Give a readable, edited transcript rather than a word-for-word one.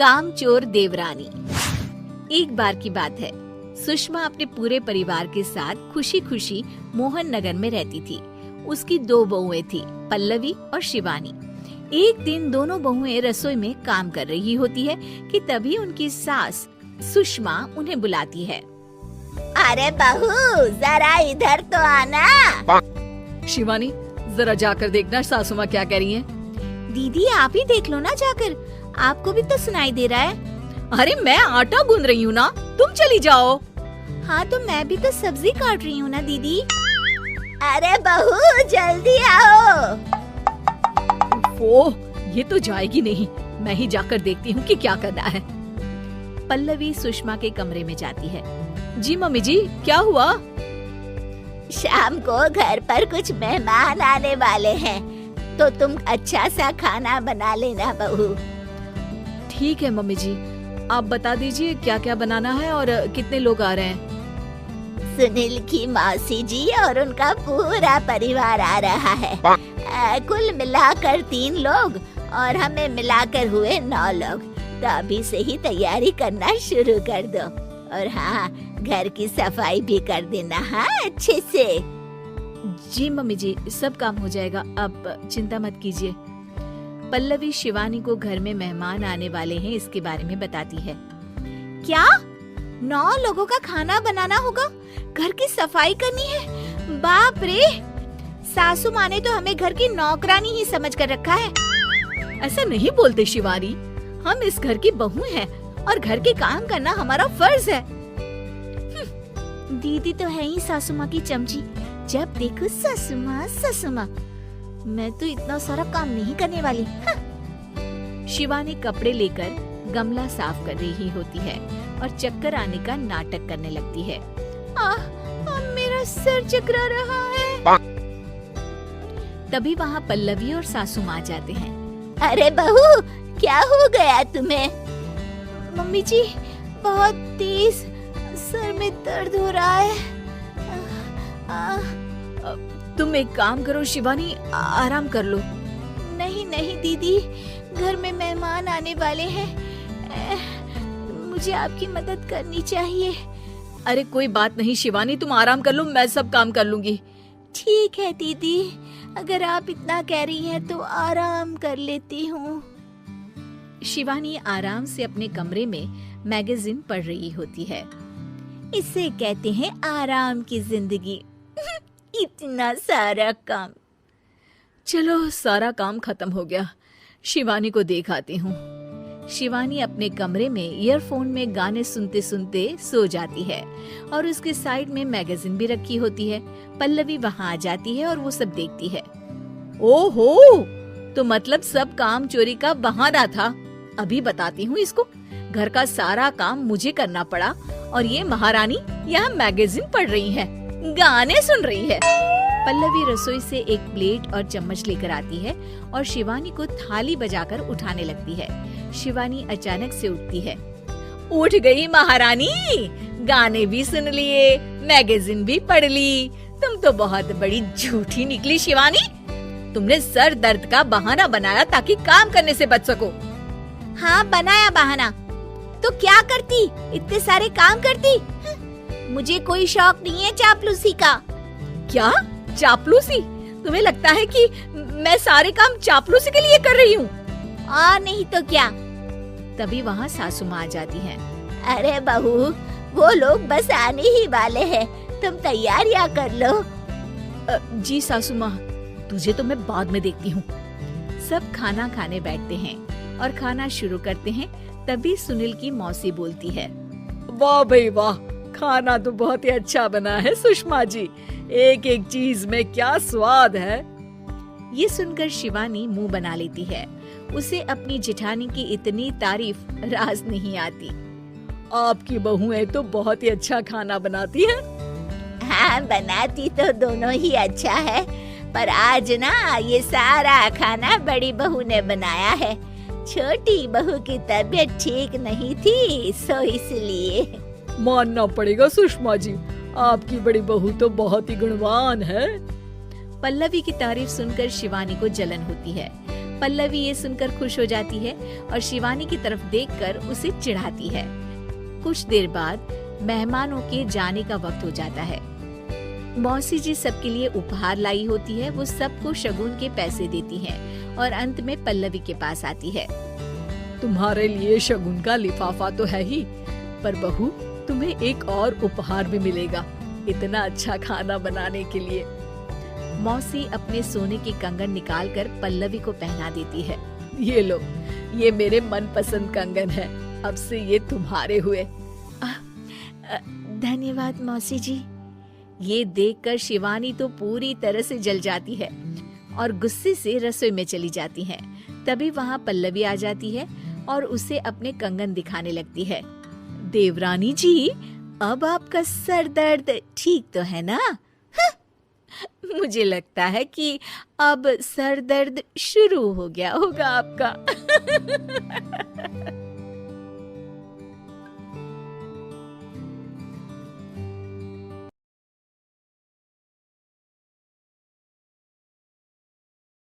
कामचोर देवरानी। एक बार की बात है, सुषमा अपने पूरे परिवार के साथ खुशी खुशी मोहन नगर में रहती थी। उसकी 2 बहुएं थी, पल्लवी और शिवानी। एक दिन दोनों बहुएं रसोई में काम कर रही होती है कि तभी उनकी सास सुषमा उन्हें बुलाती है। अरे बहू, जरा इधर तो आना। शिवानी, जरा जाकर देखना सासू माँ क्या कह रही हैं। दीदी आप ही देख लो ना जाकर, आपको भी तो सुनाई दे रहा है। अरे मैं आटा गूंद रही हूँ ना, तुम चली जाओ। हाँ तो मैं भी तो सब्जी काट रही हूँ ना दीदी। अरे बहू जल्दी आओ। ओह, ये तो जाएगी नहीं, मैं ही जाकर देखती हूँ कि क्या करना है। पल्लवी सुषमा के कमरे में जाती है। जी मम्मी जी, क्या हुआ? शाम को घर पर कुछ मेहमान आने वाले हैं, तो तुम अच्छा सा खाना बना लेना बहू। ठीक है मम्मी जी, आप बता दीजिए क्या क्या बनाना है और कितने लोग आ रहे हैं। सुनील की मौसी जी और उनका पूरा परिवार आ रहा है। कुल मिलाकर 3 लोग और हमें मिलाकर हुए 9 लोग। तो अभी से ही तैयारी करना शुरू कर दो। और हाँ, घर की सफाई भी कर देना, हाँ अच्छे से। जी मम्मी जी, सब काम हो जाएगा, आप चिंता मत कीजिए। पल्लवी शिवानी को घर में मेहमान आने वाले हैं इसके बारे में बताती है। क्या 9 लोगों का खाना बनाना होगा, घर की सफाई करनी है? बाप रे, सासू माँ ने तो हमें घर की नौकरानी ही समझ कर रखा है। ऐसा नहीं बोलते शिवानी, हम इस घर की बहू हैं और घर के काम करना हमारा फर्ज है। दीदी तो है ही सासू माँ की चमची, जब देखो सासू माँ सासू माँ। मैं तो इतना सारा काम नहीं करने वाली। शिवानी कपड़े लेकर गमला साफ कर रही होती है और चक्कर आने का नाटक करने लगती है। मेरा सर चकरा रहा है। तभी वहाँ पल्लवी और सासू माँ जाते हैं। अरे बहू, क्या हो गया तुम्हें? मम्मी जी, बहुत तेज सर में दर्द हो रहा है। तुम एक काम करो शिवानी, आराम कर लो। नहीं नहीं दीदी, घर में मेहमान आने वाले हैं, मुझे आपकी मदद करनी चाहिए। अरे कोई बात नहीं शिवानी, तुम आराम कर लो, मैं सब काम कर लूंगी। ठीक है दीदी, अगर आप इतना कह रही हैं तो आराम कर लेती हूँ। शिवानी आराम से अपने कमरे में मैगजीन पढ़ रही होती है। इसे कहते हैं आराम की जिंदगी। इतना सारा काम। चलो, सारा काम खत्म हो गया, शिवानी को देख आती हूँ। शिवानी अपने कमरे में ईयरफोन में गाने सुनते सुनते सो जाती है और उसके साइड में मैगजीन भी रखी होती है। पल्लवी वहाँ आ जाती है और वो सब देखती है। ओहो, तो मतलब सब काम चोरी का बहाना था। अभी बताती हूँ इसको। घर का सारा काम मुझे करना पड़ा और ये महारानी यहाँ मैगजीन पढ़ रही है, गाने सुन रही है। पल्लवी रसोई से एक प्लेट और चम्मच लेकर आती है और शिवानी को थाली बजाकर उठाने लगती है। शिवानी अचानक से उठती है। उठ गई महारानी, गाने भी सुन लिए, मैगजीन भी पढ़ ली। तुम तो बहुत बड़ी झूठी निकली शिवानी। तुमने सर दर्द का बहाना बनाया ताकि काम करने से बच सको। हाँ, बनाया बहाना, तो क्या करती, इतने सारे काम करती। मुझे कोई शौक नहीं है चापलूसी का। क्या चापलूसी? तुम्हें लगता है कि मैं सारे काम चापलूसी के लिए कर रही हूँ? और नहीं तो क्या। तभी वहाँ सासू माँ आ जाती हैं। अरे बहू, वो लोग बस आने ही वाले हैं, तुम तैयारियां कर लो। जी सासू माँ, तुझे तो मैं बाद में देखती हूँ। सब खाना खाने बैठते हैं और खाना शुरू करते हैं। तभी सुनील की मौसी बोलती है। वाह भाई वाह, खाना तो बहुत ही अच्छा बना है सुषमा जी, एक एक चीज में क्या स्वाद है। ये सुनकर शिवानी मुंह बना लेती है। उसे अपनी जेठानी की इतनी तारीफ राज नहीं आती। आपकी बहुएं तो बहुत ही अच्छा खाना बनाती हैं। हाँ, बनाती तो दोनों ही अच्छा है, पर आज ना ये सारा खाना बड़ी बहू ने बनाया है। छोटी बहू की तबीयत ठीक नहीं थी, सो इसलिए। मानना पड़ेगा सुषमा जी, आपकी बड़ी बहू तो बहुत ही गुणवान है। पल्लवी की तारीफ सुनकर शिवानी को जलन होती है। पल्लवी ये सुनकर खुश हो जाती है और शिवानी की तरफ देखकर उसे चिढ़ाती है। कुछ देर बाद मेहमानों के जाने का वक्त हो जाता है। मौसी जी सबके लिए उपहार लाई होती है। वो सबको शगुन के पैसे देती हैं और अंत में पल्लवी के पास आती है। तुम्हारे लिए शगुन का लिफाफा तो है ही, पर बहू तुम्हें एक और उपहार भी मिलेगा इतना अच्छा खाना बनाने के लिए। मौसी अपने सोने के कंगन निकालकर पल्लवी को पहना देती है। ये लो, ये मेरे मनपसंद कंगन है, अब से ये तुम्हारे हुए। धन्यवाद मौसी जी। ये देखकर शिवानी तो पूरी तरह से जल जाती है और गुस्से से रसोई में चली जाती है। तभी वहाँ पल्लवी आ जाती है और उसे अपने कंगन दिखाने लगती है। देवरानी जी, अब आपका सर दर्द ठीक तो है ना? मुझे लगता है कि अब सर दर्द शुरू हो गया होगा आपका।